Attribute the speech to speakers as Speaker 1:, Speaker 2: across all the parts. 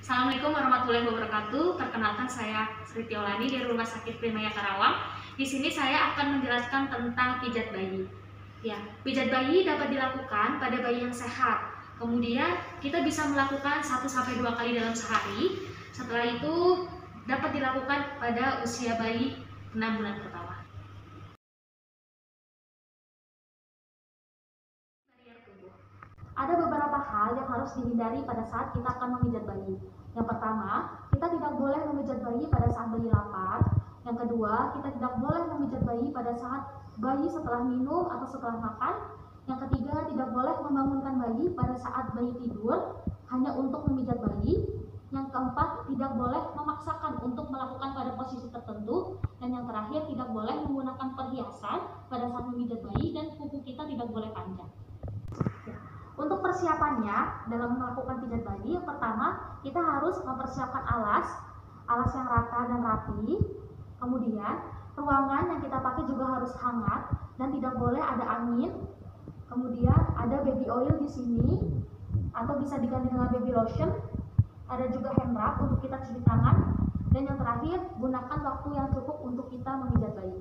Speaker 1: Assalamualaikum warahmatullahi wabarakatuh. Perkenalkan saya Sri Tiolani dari Rumah Sakit Primaya Karawang. Di sini saya akan menjelaskan tentang pijat bayi. Ya, pijat bayi dapat dilakukan pada bayi yang sehat. Kemudian kita bisa melakukan 1-2 kali dalam sehari. Setelah itu dapat dilakukan pada usia bayi 6 bulan pertama. Ada beberapa hal yang harus dihindari pada saat kita akan memijat bayi. Yang pertama, kita tidak boleh memijat bayi pada saat bayi lapar. Yang kedua, kita tidak boleh memijat bayi pada saat bayi setelah minum atau setelah makan. Yang ketiga, tidak boleh membangunkan bayi pada saat bayi tidur hanya untuk memijat bayi. Yang keempat, tidak boleh memaksakan untuk melakukan pada posisi tertentu. Dan yang terakhir, tidak boleh menggunakan perhiasan pada saat memijat bayi dan kuku kita tidak boleh panjang. Untuk persiapannya dalam melakukan pijat bayi, yang pertama kita harus mempersiapkan alas yang rata dan rapi. Kemudian ruangan yang kita pakai juga harus hangat dan tidak boleh ada angin. Kemudian ada baby oil di sini atau bisa diganti dengan baby lotion. Ada juga hand rub untuk kita cuci tangan. Dan yang terakhir, gunakan waktu yang cukup untuk kita memijat bayi.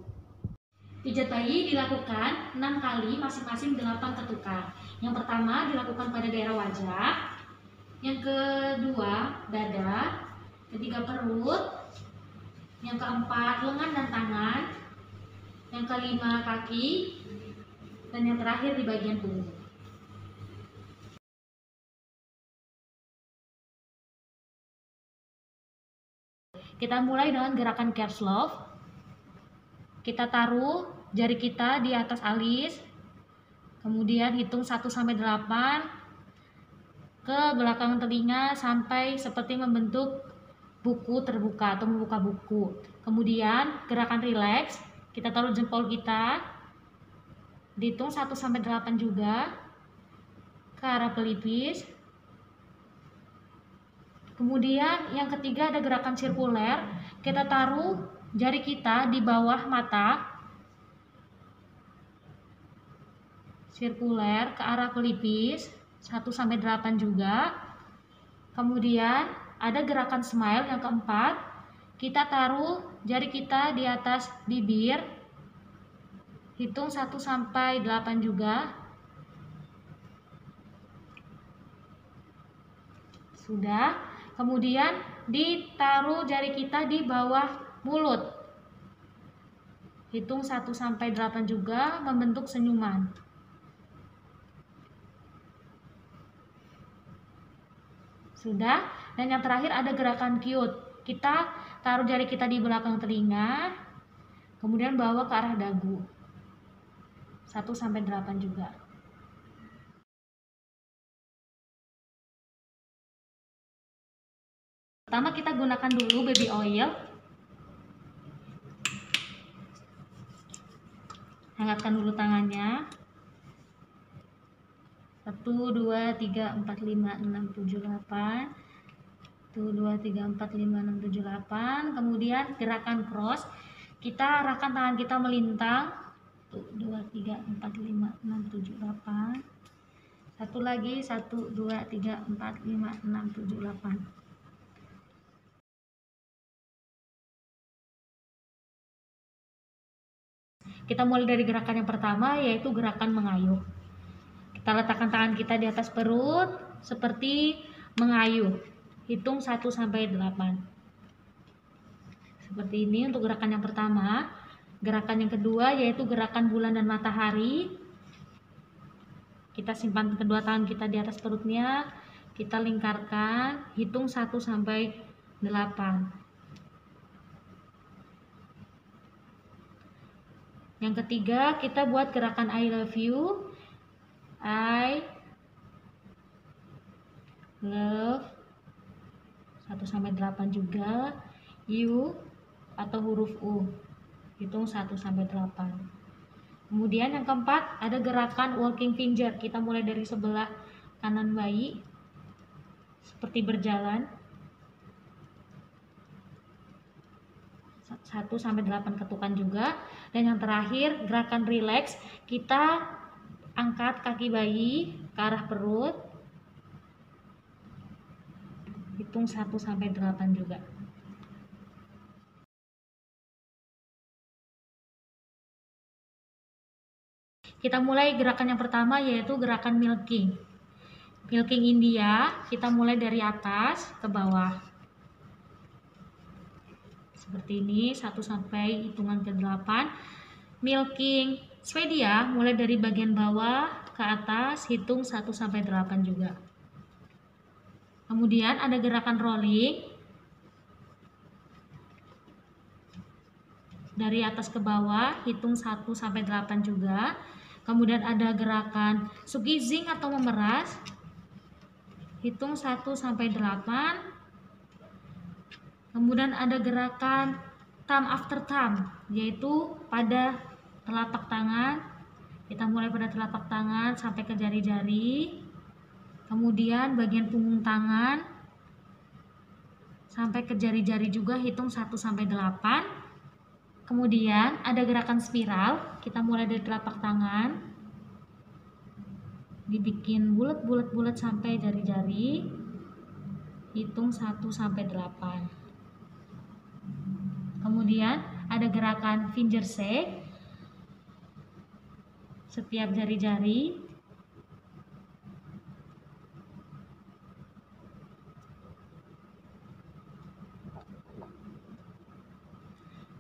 Speaker 1: Pijat bayi dilakukan 6 kali masing-masing 8 ketukan. Yang pertama dilakukan pada daerah wajah, yang kedua dada, ketiga perut, yang keempat lengan dan tangan, yang kelima kaki, dan yang terakhir di bagian punggung. Kita mulai dengan gerakan Kerslove. Kita taruh jari kita di atas alis, kemudian hitung 1-8 ke belakang telinga sampai seperti membentuk buku terbuka atau membuka buku. Kemudian gerakan relax, kita taruh jempol kita, dihitung 1-8 juga ke arah pelipis. Kemudian yang ketiga ada gerakan sirkuler, kita taruh jari kita di bawah mata, sirkuler ke arah pelipis 1-8 juga. Kemudian ada gerakan smile yang keempat, kita taruh jari kita di atas bibir, hitung 1-8 juga. Sudah. Kemudian ditaruh jari kita di bawah mulut, hitung 1-8 juga, membentuk senyuman. Sudah. Dan yang terakhir ada gerakan cute, kita taruh jari kita di belakang telinga, kemudian bawa ke arah dagu, 1-8 juga. Pertama kita gunakan dulu baby oil. Hangatkan dulu tangannya. 1, 2, 3, 4, 5, 6, 7, 8. 1, 2, 3, 4, 5, 6, 7, 8. Kemudian gerakan cross, kita arahkan tangan kita melintang. 1, 2, 3, 4, 5, 6, 7, 8. Satu lagi, 1, 2, 3, 4, 5, 6, 7, 8. Kita mulai dari gerakan yang pertama, yaitu gerakan mengayuh. Kita letakkan tangan kita di atas perut seperti mengayuh, hitung 1-8. Seperti ini untuk gerakan yang pertama. Gerakan yang kedua yaitu gerakan bulan dan matahari. Kita simpan kedua tangan kita di atas perutnya, kita lingkarkan, hitung 1-8. Yang ketiga, kita buat gerakan I love you. I love 1-8 juga. You atau huruf U, hitung 1-8. Kemudian yang keempat ada gerakan walking finger. Kita mulai dari sebelah kanan bayi seperti berjalan, 1-8 ketukan juga. Dan yang terakhir gerakan relax, kita angkat kaki bayi ke arah perut,
Speaker 2: Hitung 1 sampai 8 juga. Kita mulai gerakan yang pertama, yaitu gerakan milking. Milking India, kita mulai dari atas ke bawah. Seperti ini, 1 sampai hitungan ke-8. Milking Swedia, mulai dari bagian bawah ke atas, hitung 1 sampai 8 juga. Kemudian ada gerakan rolling dari atas ke bawah, hitung 1 sampai 8 juga. Kemudian ada gerakan squeezing atau memeras, hitung 1 sampai 8. Kemudian ada gerakan thumb after thumb, yaitu pada telapak tangan. Kita mulai pada telapak tangan sampai ke jari-jari. Kemudian bagian punggung tangan sampai ke jari-jari juga, hitung 1 sampai 8. Kemudian ada gerakan spiral, kita mulai dari telapak tangan, dibikin bulat-bulat sampai jari-jari, hitung 1 sampai 8. Kemudian ada gerakan finger shake, setiap jari-jari.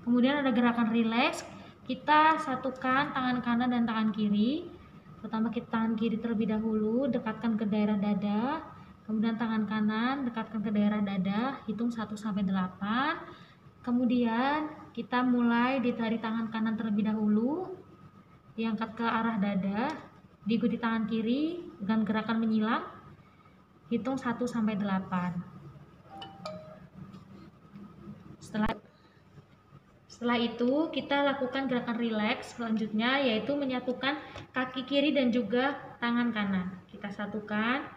Speaker 2: Kemudian ada gerakan relax, kita satukan tangan kanan dan tangan kiri. Pertama kita tangan kiri terlebih dahulu, dekatkan ke daerah dada. Kemudian tangan kanan dekatkan ke daerah dada, hitung 1 sampai 8. Kemudian kita mulai ditarik tangan kanan terlebih dahulu, diangkat ke arah dada, diikuti tangan kiri dengan gerakan menyilang, hitung 1 sampai 8. Setelah itu kita lakukan gerakan relax selanjutnya, yaitu menyatukan kaki kiri dan juga tangan kanan. Kita satukan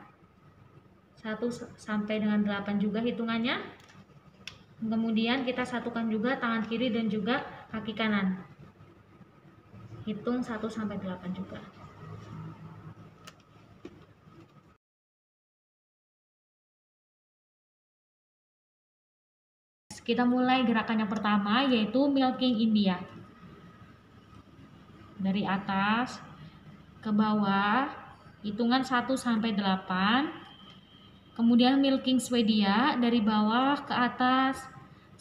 Speaker 2: 1 sampai dengan 8 juga hitungannya. Kemudian kita satukan juga tangan kiri dan juga kaki kanan, hitung 1 sampai 8 juga. Kita mulai gerakan yang pertama, yaitu milking India. Dari atas ke bawah, hitungan 1 sampai 8. Kemudian milking Swedia, dari bawah ke atas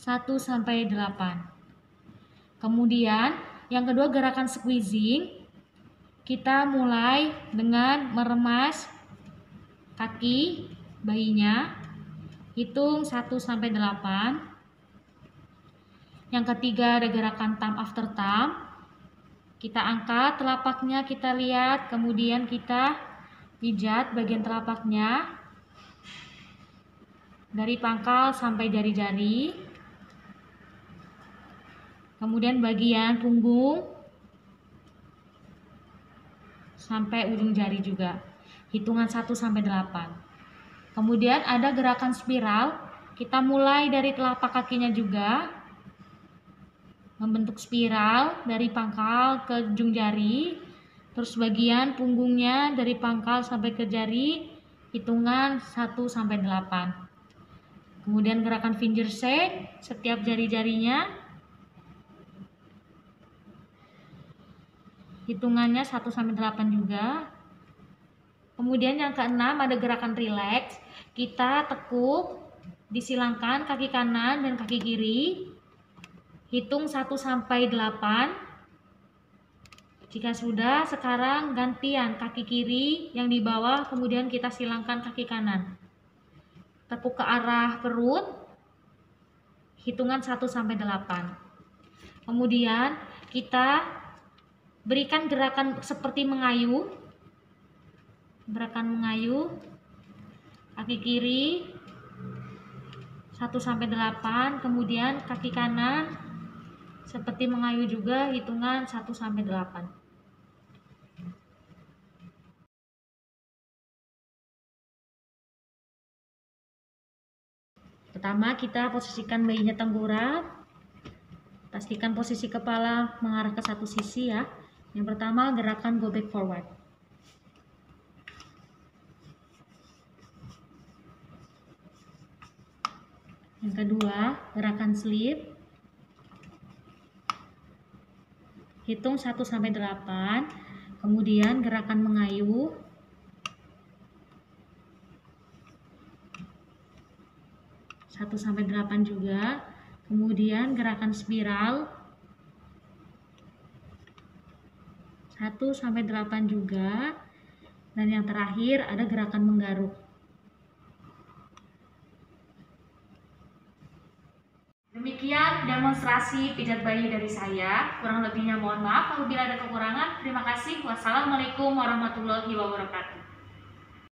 Speaker 2: 1 sampai 8. Kemudian yang kedua gerakan squeezing. Kita mulai dengan meremas kaki bayinya, hitung 1 sampai 8. Yang ketiga ada gerakan thumb after thumb. Kita angkat telapaknya, kita lihat, kemudian kita pijat bagian telapaknya dari pangkal sampai jari-jari. Kemudian bagian punggung sampai ujung jari juga, hitungan 1 sampai 8. Kemudian ada gerakan spiral. Kita mulai dari telapak kakinya juga, membentuk spiral dari pangkal ke ujung jari, terus bagian punggungnya dari pangkal sampai ke jari, hitungan 1 sampai 8. Kemudian gerakan finger shake, setiap jari-jarinya, hitungannya 1 sampai 8 juga. Kemudian yang keenam ada gerakan relax. Kita tekuk, disilangkan kaki kanan dan kaki kiri, hitung 1 sampai 8. Jika sudah, sekarang gantian kaki kiri yang di bawah, kemudian kita silangkan kaki kanan. Tekuk ke arah perut, hitungan 1 sampai 8. Kemudian kita berikan gerakan seperti mengayuh. Gerakan mengayuh, kaki kiri 1 sampai 8, kemudian kaki kanan seperti mengayuh juga, hitungan 1 sampai 8. Pertama, kita posisikan bayinya tengkurap. Pastikan posisi kepala mengarah ke satu sisi ya. Yang pertama, gerakan go back forward. Yang kedua, gerakan slip. Hitung 1 sampai 8. Kemudian gerakan mengayuh. 1 sampai 8 juga. Kemudian gerakan spiral. 1 sampai 8 juga. Dan yang terakhir ada gerakan menggaruk. Demikian demonstrasi pijat bayi dari saya. Kurang lebihnya mohon maaf apabila ada kekurangan. Terima kasih. Wassalamualaikum warahmatullahi wabarakatuh.